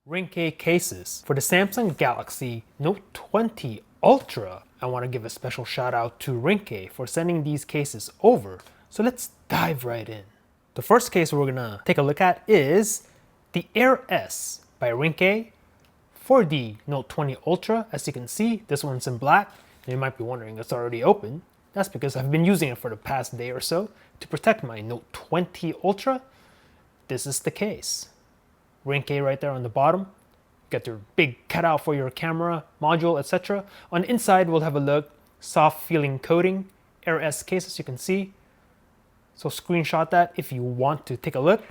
Ringke cases for the Samsung Galaxy Note 20 Ultra. I want to give a special shout out to Ringke for sending these cases over. So let's dive right in. The first case we're gonna take a look at is the Air S by Ringke for the Note 20 Ultra. As you can see, this one's in black. You might be wondering it's already open. That's because I've been using it for the past day or so to protect my Note 20 Ultra. This is the case. Ringke right there on the bottom. Got your big cutout for your camera module, etc. On the inside, we'll have a look. Soft feeling coating, Air S case, as you can see. So screenshot that if you want to take a look.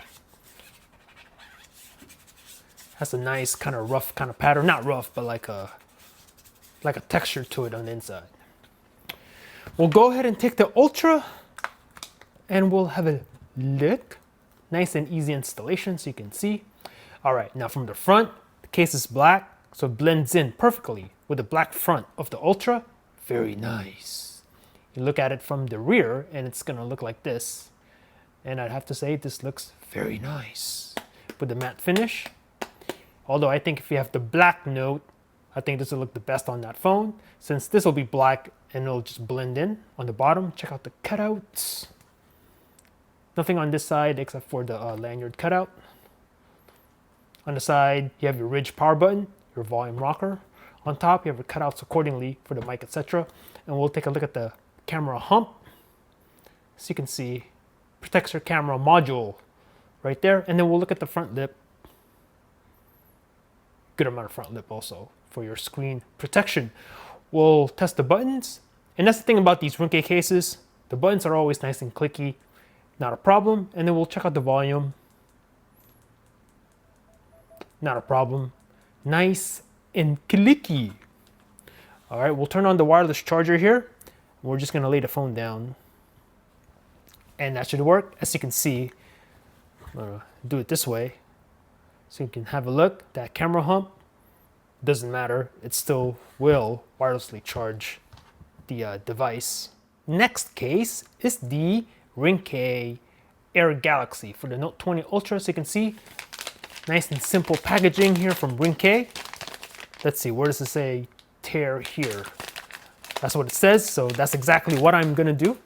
Has a nice kind of rough kind of pattern, not rough, but like a texture to it on the inside. We'll go ahead and take the Ultra, and we'll have a look. Nice and easy installation, so you can see. All right, now from the front, the case is black, so it blends in perfectly with the black front of the Ultra. Very nice. You look at it from the rear, and it's gonna look like this. And I'd have to say this looks very nice with the matte finish. Although I think if you have the black Note, I think this will look the best on that phone, since this will be black and it'll just blend in on the bottom. Check out the cutouts. Nothing on this side except for the lanyard cutout. On the side, you have your ridge power button, your volume rocker. On top, you have your cutouts accordingly for the mic, etc. And we'll take a look at the camera hump. So you can see, protects your camera module right there. And then we'll look at the front lip. Good amount of front lip also for your screen protection. We'll test the buttons. And that's the thing about these Ringke cases. The buttons are always nice and clicky. Not a problem. And then we'll check out the volume. Not a problem. Nice and clicky. All right, we'll turn on the wireless charger here. We're just gonna lay the phone down. And that should work. As you can see, I'm gonna do it this way. So you can have a look. That camera hump, doesn't matter. It still will wirelessly charge the device. Next case is the Ringk Air Galaxy for the Note 20 Ultra. So you can see, nice and simple packaging here from Ringke. Let's see, where does it say tear here? That's what it says, so that's exactly what I'm gonna do.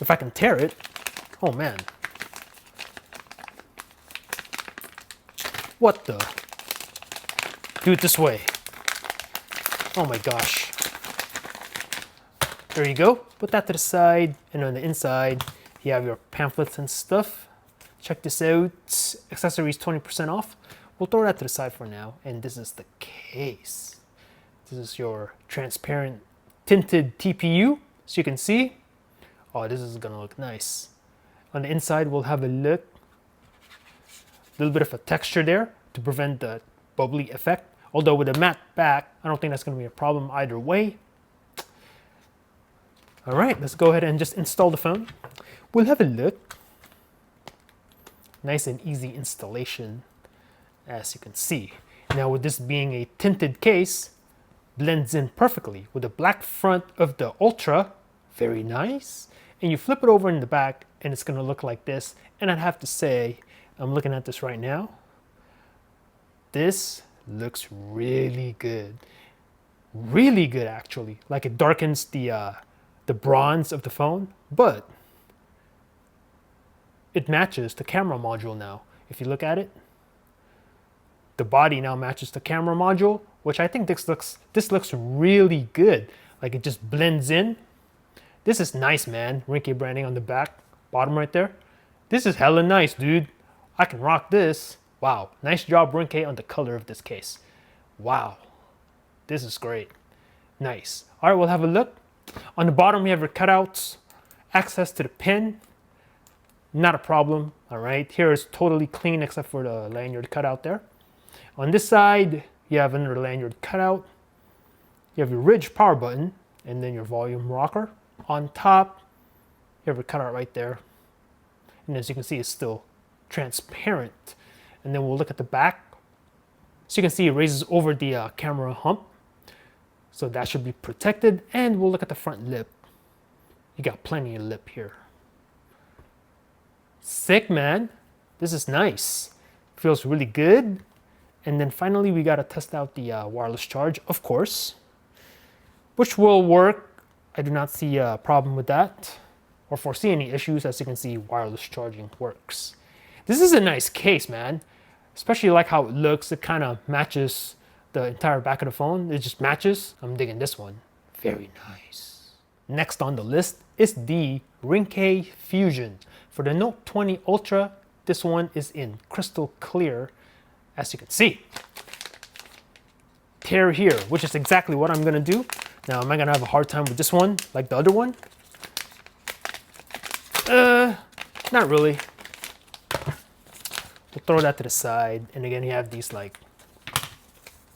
If I can tear it, oh man. What the? Do it this way. Oh my gosh. There you go, put that to the side, and on the inside, you have your pamphlets and stuff. Check this out, accessories 20% off. We'll throw that to the side for now, and this is the case. This is your transparent tinted TPU, so you can see. Oh, this is gonna look nice. On the inside, we'll have a look. A little bit of a texture there to prevent the bubbly effect. Although with a matte back, I don't think that's gonna be a problem either way. All right, let's go ahead and just install the phone. We'll have a look. Nice and easy installation, as you can see. Now with this being a tinted case, blends in perfectly with the black front of the Ultra. Very nice. And you flip it over in the back and it's gonna look like this. And I'd have to say, I'm looking at this right now. This looks really good. Really good actually. Like it darkens the bronze of the phone, but it matches the camera module now. If you look at it, the body now matches the camera module, which I think this looks really good. Like it just blends in. This is nice, man. Ringke branding on the back, bottom right there. This is hella nice, dude. I can rock this. Wow, nice job, Ringke, on the color of this case. Wow, this is great. Nice. All right, we'll have a look. On the bottom, we have your cutouts, access to the pin. Not a problem, all right? Here is totally clean except for the lanyard cutout there. On this side, you have another lanyard cutout. You have your ridge power button and then your volume rocker. On top, you have a cutout right there. And as you can see, it's still transparent. And then we'll look at the back. So you can see it raises over the camera hump. So that should be protected. And we'll look at the front lip. You got plenty of lip here. Sick, man. This is nice. Feels really good. And then finally, we got to test out the wireless charge, of course, which will work. I do not see a problem with that or foresee any issues. As you can see, wireless charging works. This is a nice case, man. Especially like how it looks. It kind of matches the entire back of the phone. It just matches. I'm digging this one. Very nice. Next on the list is the Ringke Fusion. For the Note 20 Ultra, this one is in crystal clear, as you can see. Tear here, which is exactly what I'm gonna do. Now, am I gonna have a hard time with this one, like the other one? Not really. We'll throw that to the side. And again, you have these like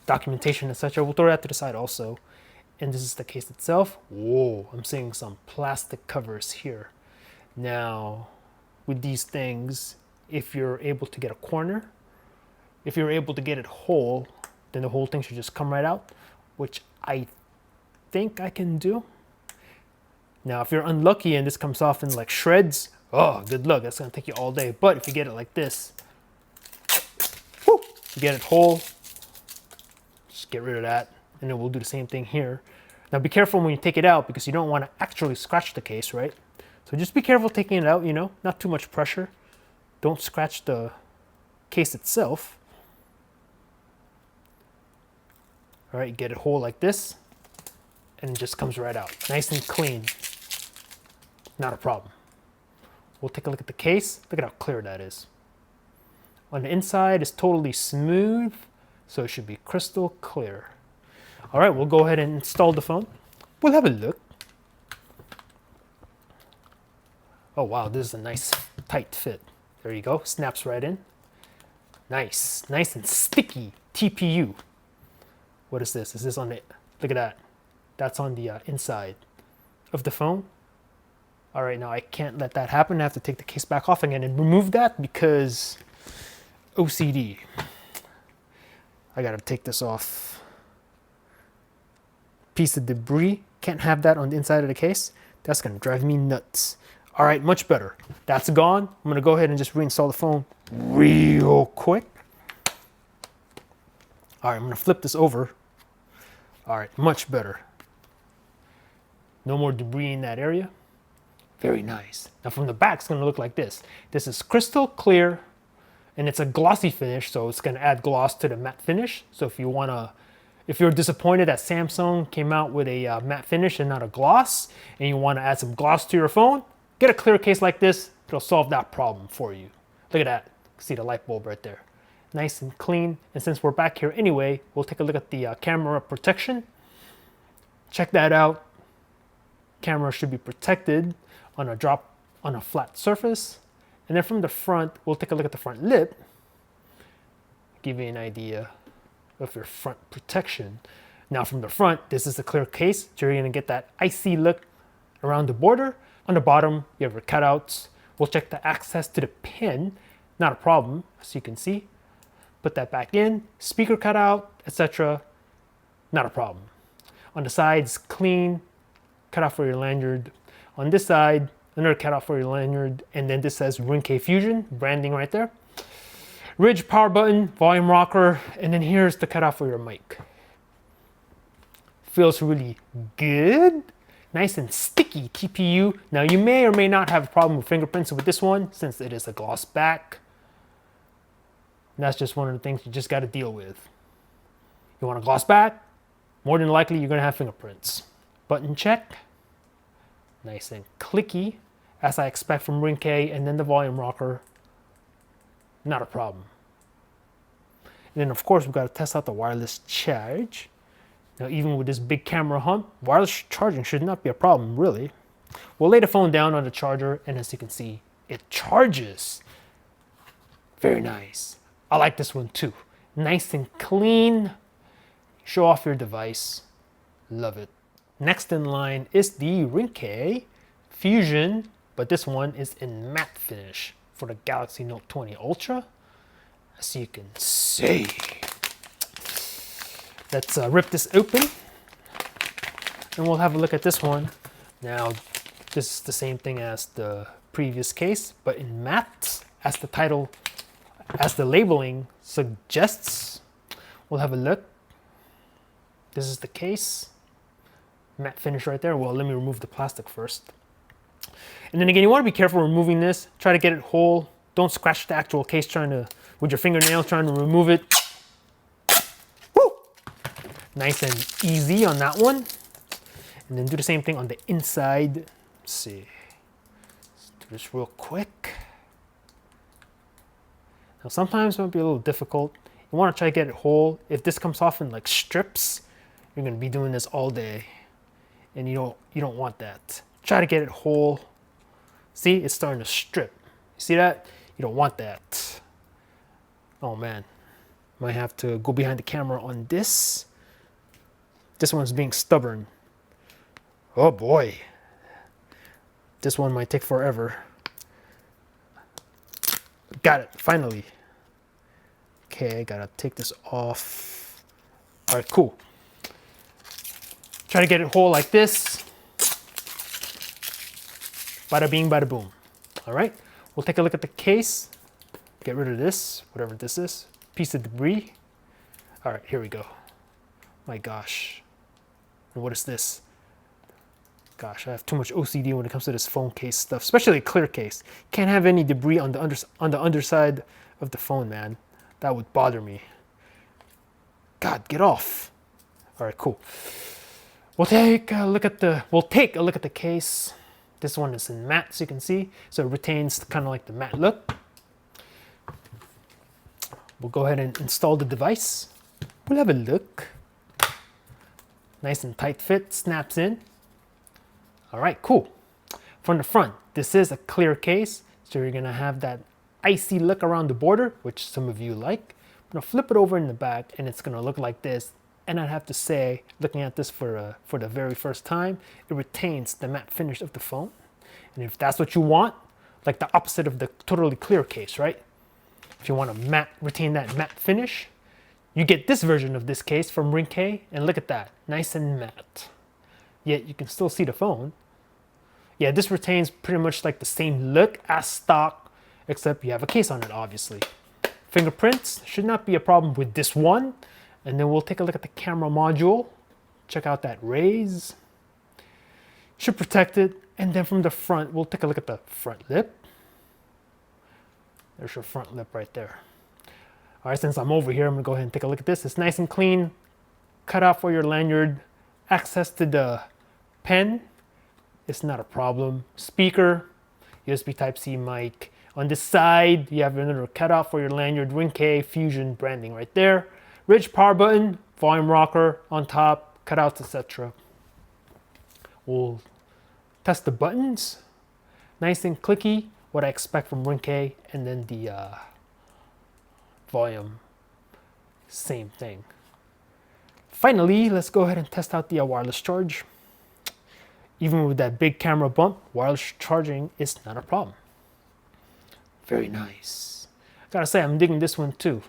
documentation, etc. We'll throw that to the side also. And this is the case itself. Whoa, I'm seeing some plastic covers here. Now, with these things, if you're able to get a corner, if you're able to get it whole, then the whole thing should just come right out, which I think I can do. Now, if you're unlucky and this comes off in like shreds, oh, good luck. That's gonna take you all day. But if you get it like this, whoo, you get it whole, just get rid of that. And then we'll do the same thing here. Now be careful when you take it out because you don't want to actually scratch the case, right? So just be careful taking it out, you know, not too much pressure. Don't scratch the case itself. All right, get it whole like this, and it just comes right out, nice and clean. Not a problem. We'll take a look at the case. Look at how clear that is. On the inside, it's totally smooth, so it should be crystal clear. All right, we'll go ahead and install the phone. We'll have a look. Oh wow, this is a nice tight fit. There you go, snaps right in. Nice, nice and sticky TPU. What is this? Is this on the, look at that. That's on the inside of the phone. All right, now I can't let that happen. I have to take the case back off again and remove that because OCD. I gotta take this off. Piece of debris, can't have that on the inside of the case. That's gonna drive me nuts. All right, much better. That's gone. I'm gonna go ahead and just reinstall the phone real quick. All right, I'm gonna flip this over. All right, much better. No more debris in that area. Very nice. Now from the back, it's gonna look like this. This is crystal clear, and it's a glossy finish, so it's gonna add gloss to the matte finish. So if you're disappointed that Samsung came out with a matte finish and not a gloss, and you wanna add some gloss to your phone, get a clear case like this. It'll solve that problem for you. Look at that. See the light bulb right there. Nice and clean. And since we're back here anyway, we'll take a look at the camera protection. Check that out. Camera should be protected on a flat surface. And then from the front, we'll take a look at the front lip. Give you an idea of your front protection. Now from the front, this is a clear case, so you're gonna get that icy look around the border. On the bottom, you have your cutouts. We'll check the access to the pin. Not a problem, as you can see. Put that back in, speaker cutout, etc. Not a problem. On the sides, clean, cutout for your lanyard. On this side, another cutout for your lanyard, and then this says Ringke Fusion, branding right there. Ridge power button, volume rocker, and then here's the cutout for your mic. Feels really good. Nice and sticky TPU. Now you may or may not have a problem with fingerprints with this one since it is a gloss back. And that's just one of the things you just got to deal with. You want a gloss back? More than likely you're going to have fingerprints. Button check. Nice and clicky, as I expect from Ringke, and then the volume rocker. Not a problem. And then of course we've got to test out the wireless charge. Now even with this big camera hump, wireless charging should not be a problem really. We'll lay the phone down on the charger, and as you can see, it charges. Very nice. I like this one too. Nice and clean. Show off your device. Love it. Next in line is the Ringke Fusion, but this one is in matte finish for the Galaxy Note 20 Ultra. As you can see. Let's rip this open and we'll have a look at this one. Now, this is the same thing as the previous case, but in matte, as the title, as the labeling suggests. We'll have a look. This is the case. Matte finish right there. Well, let me remove the plastic first. And then again, you want to be careful removing this. Try to get it whole. Don't scratch the actual case with your fingernail trying to remove it. Woo! Nice and easy on that one. And then do the same thing on the inside. Let's see. Let's do this real quick. Now sometimes it might be a little difficult. You want to try to get it whole. If this comes off in like strips, you're going to be doing this all day. And you don't want that. Try to get it whole. See, it's starting to strip. You see that? You don't want that. Oh man, might have to go behind the camera on this. This one's being stubborn. Oh boy. This one might take forever. Got it, finally. Okay, I gotta take this off. All right, cool. Try to get it whole like this. Bada bing, bada boom. All right, we'll take a look at the case. Get rid of this, whatever this is. Piece of debris. All right, here we go. My gosh. And what is this? Gosh, I have too much OCD when it comes to this phone case stuff, especially a clear case. Can't have any debris on the underside of the phone, man. That would bother me. God, get off. All right, cool. We'll take a look at the case. This one is in matte, so you can see. So it retains kind of like the matte look. We'll go ahead and install the device. We'll have a look. Nice and tight fit, snaps in. All right, cool. From the front, this is a clear case, so you're gonna have that icy look around the border, which some of you like. I'm gonna flip it over in the back, and it's gonna look like this. And I'd have to say, looking at this for the very first time, it retains the matte finish of the phone. And if that's what you want, like the opposite of the totally clear case, right? If you want to retain that matte finish, you get this version of this case from Ringke, and look at that, nice and matte. Yet you can still see the phone. Yeah, this retains pretty much like the same look as stock, except you have a case on it, obviously. Fingerprints should not be a problem with this one. And then we'll take a look at the camera module. Check out that raise. Should protect it. And then from the front, we'll take a look at the front lip. There's your front lip right there. All right, since I'm over here, I'm gonna go ahead and take a look at this. It's nice and clean. Cut out for your lanyard. Access to the pen. It's not a problem. Speaker, USB Type-C mic. On this side, you have another cutout for your lanyard. Ringke Fusion branding right there. Ridge power button, volume rocker on top, cutouts, etc. We'll test the buttons. Nice and clicky, what I expect from Ringke, and then the volume, same thing. Finally, let's go ahead and test out the wireless charge. Even with that big camera bump, wireless charging is not a problem. Very nice. Gotta say, I'm digging this one too.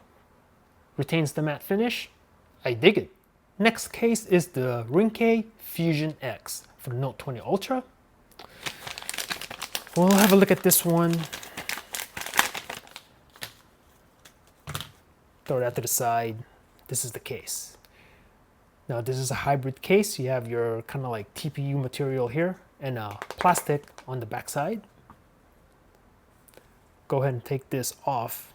Retains the matte finish. I dig it. Next case is the Ringke Fusion X for the Note 20 Ultra. We'll have a look at this one. Throw that to the side. This is the case. Now this is a hybrid case. You have your kind of like TPU material here and plastic on the back side. Go ahead and take this off.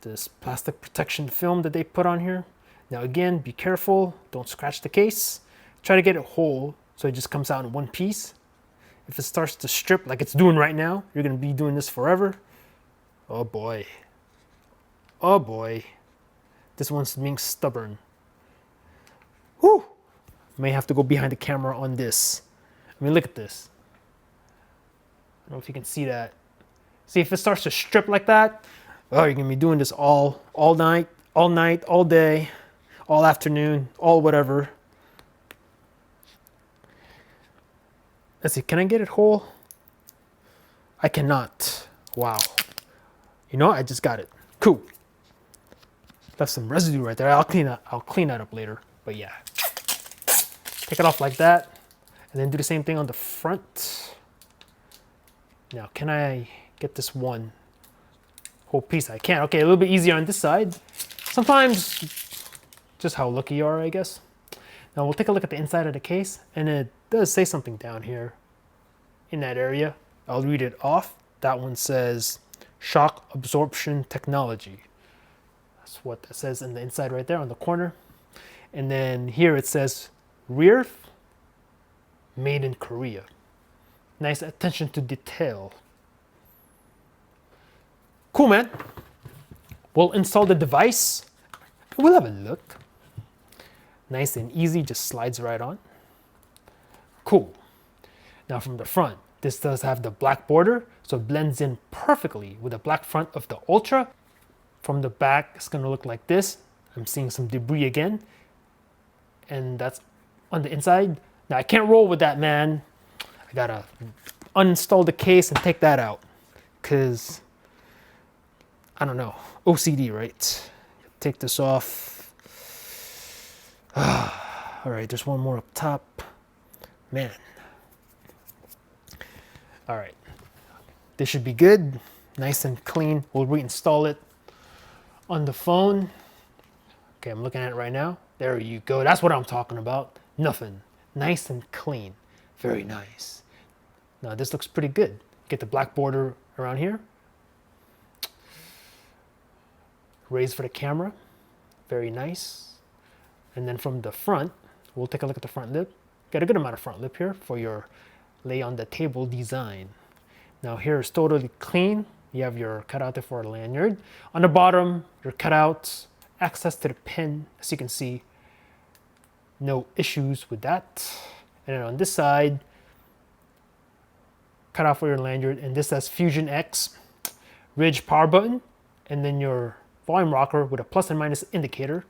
This plastic protection film that they put on here. Now again, be careful, don't scratch the case. Try to get it whole so it just comes out in one piece. If it starts to strip like it's doing right now, you're gonna be doing this forever. Oh boy. Oh boy. This one's being stubborn. Whew. May have to go behind the camera on this. I mean, look at this. I don't know if you can see that. See, if it starts to strip like that, oh, you're gonna be doing this all night, all day, all afternoon, all whatever. Let's see, can I get it whole? I cannot. Wow. You know, I just got it. Cool. Left some residue right there. I'll clean that up later. But yeah. Take it off like that. And then do the same thing on the front. Now, can I get this one whole piece? I can't. Okay, a little bit easier on this side. Sometimes just how lucky you are, I guess. Now we'll take a look at the inside of the case, and it does say something down here in that area. I'll read it off. That one says shock absorption technology. That's what that says in the inside right there on the corner. And then here it says rear made in Korea. Nice attention to detail. Cool, man. We'll install the device. We'll have a look. Nice and easy, just slides right on. Cool. Now from the front, this does have the black border, so it blends in perfectly with the black front of the Ultra. From the back, it's gonna look like this. I'm seeing some debris again, and that's on the inside. Now I can't roll with that, man. I gotta uninstall the case and take that out, cause I don't know, OCD, right? Take this off. All right, there's one more up top. Man. All right, this should be good, nice and clean. We'll reinstall it on the phone. Okay, I'm looking at it right now. There you go, that's what I'm talking about. Nothing, nice and clean, very nice. Now this looks pretty good. Get the black border around here. Raise for the camera, very nice. And then from the front, we'll take a look at the front lip. Got a good amount of front lip here for your lay on the table design. Now here is totally clean. You have your cutout there for a lanyard. On the bottom, your cutouts, access to the pin, as you can see, no issues with that. And then on this side, cutout for your lanyard, and this has Fusion X, ridge power button, and then your volume rocker with a plus and minus indicator.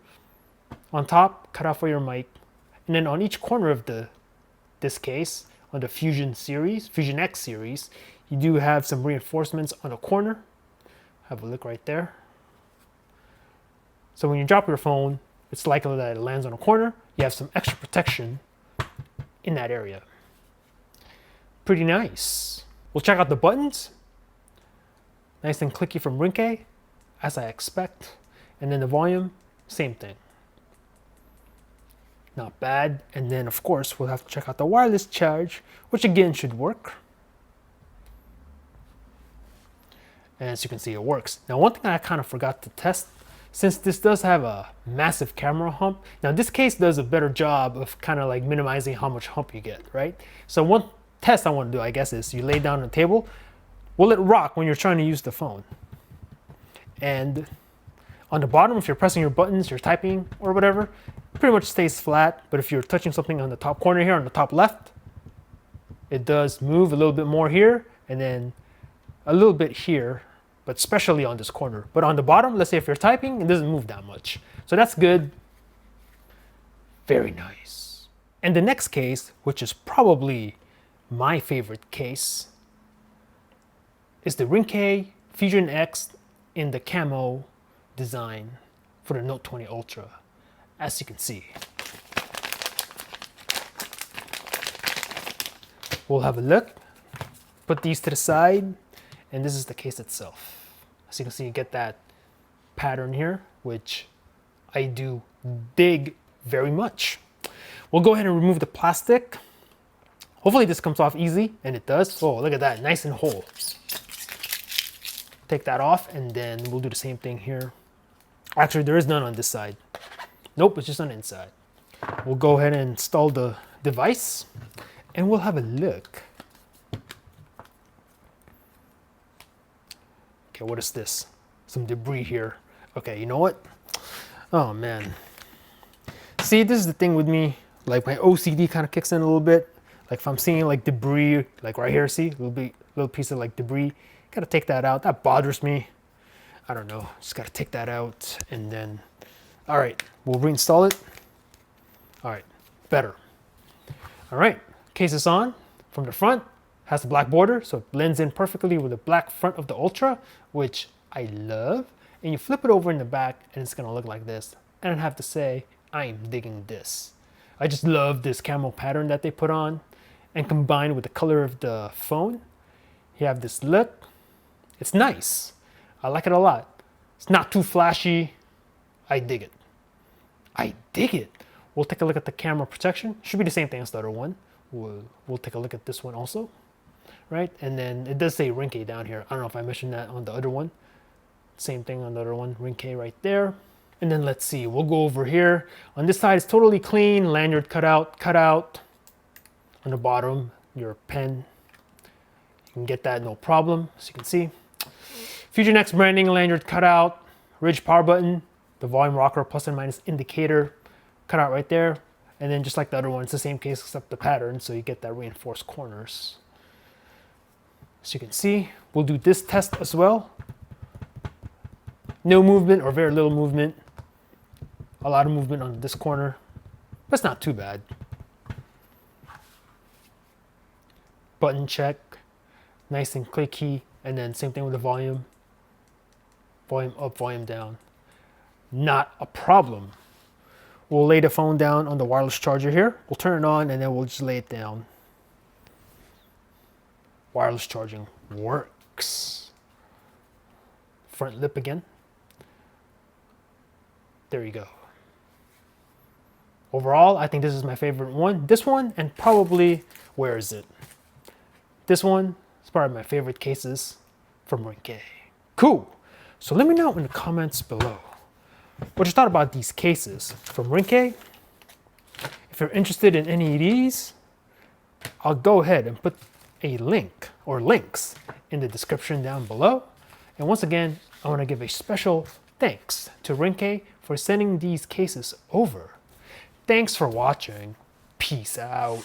On top, cutout for your mic, and then on each corner of this case, on the Fusion X series, you do have some reinforcements on the corner. Have a look right there. So when you drop your phone, it's likely that it lands on a corner. You have some extra protection in that area. Pretty nice. We'll check out the buttons. Nice and clicky from Ringke, as I expect. And then the volume, same thing. Not bad. And then of course we'll have to check out the wireless charge, which again should work. And as you can see, it works. Now one thing I kind of forgot to test, since this does have a massive camera hump, now this case does a better job of kind of like minimizing how much hump you get, right? So one test I want to do, I guess, is you lay down on the table, will it rock when you're trying to use the phone? And on the bottom, if you're pressing your buttons, you're typing or whatever, it pretty much stays flat. But if you're touching something on the top corner here, on the top left, it does move a little bit more here and then a little bit here, but especially on this corner. But on the bottom, let's say if you're typing, it doesn't move that much. So that's good. Very nice. And the next case, which is probably my favorite case, is the Ringke Fusion X in the camo design for the Note 20 Ultra, as you can see. We'll have a look, put these to the side, and this is the case itself. As you can see, you get that pattern here, which I do dig very much. We'll go ahead and remove the plastic. Hopefully this comes off easy, and it does. Oh, look at that, nice and whole. Take that off, and then we'll do the same thing here. Actually, there is none on this side. Nope, it's just on the inside. We'll go ahead and install the device, and we'll have a look. Okay, what is this? Some debris here. Okay, you know what? Oh man. See, this is the thing with me. Like my OCD kind of kicks in a little bit. Like if I'm seeing like debris, like right here, see, little piece of like debris. Gotta take that out. That bothers me. I don't know. Just gotta take that out, and then, all right, we'll reinstall it. All right, better. All right, case is on from the front. Has the black border, so it blends in perfectly with the black front of the Ultra, which I love. And you flip it over in the back, and it's gonna look like this. And I have to say, I'm digging this. I just love this camo pattern that they put on, and combined with the color of the phone, you have this look. It's nice. I like it a lot. It's not too flashy. I dig it. I dig it. We'll take a look at the camera protection. Should be the same thing as the other one. We'll take a look at this one also, right? And then it does say Ringke down here. I don't know if I mentioned that on the other one. Same thing on the other one, Ringke right there. And then let's see, we'll go over here. On this side, it's totally clean. Lanyard cut out. On the bottom, your pen. You can get that no problem, as you can see. Fusion X branding, lanyard cut out. Ridge power button, the volume rocker plus and minus indicator cut out right there. And then just like the other one, it's the same case except the pattern, so you get that reinforced corners. As you can see, we'll do this test as well. No movement or very little movement. A lot of movement on this corner. That's not too bad. Button check, nice and clicky, and then same thing with the volume. Volume up, volume down. Not a problem. We'll lay the phone down on the wireless charger here. We'll turn it on and then we'll just lay it down. Wireless charging works. Front lip again. There you go. Overall, I think this is my favorite one. This one and probably, where is it? This one is probably my favorite cases from Ringke. Cool. So let me know in the comments below what you thought about these cases from Ringke. If you're interested in any of these, I'll go ahead and put a link or links in the description down below. And once again, I want to give a special thanks to Ringke for sending these cases over. Thanks for watching. Peace out.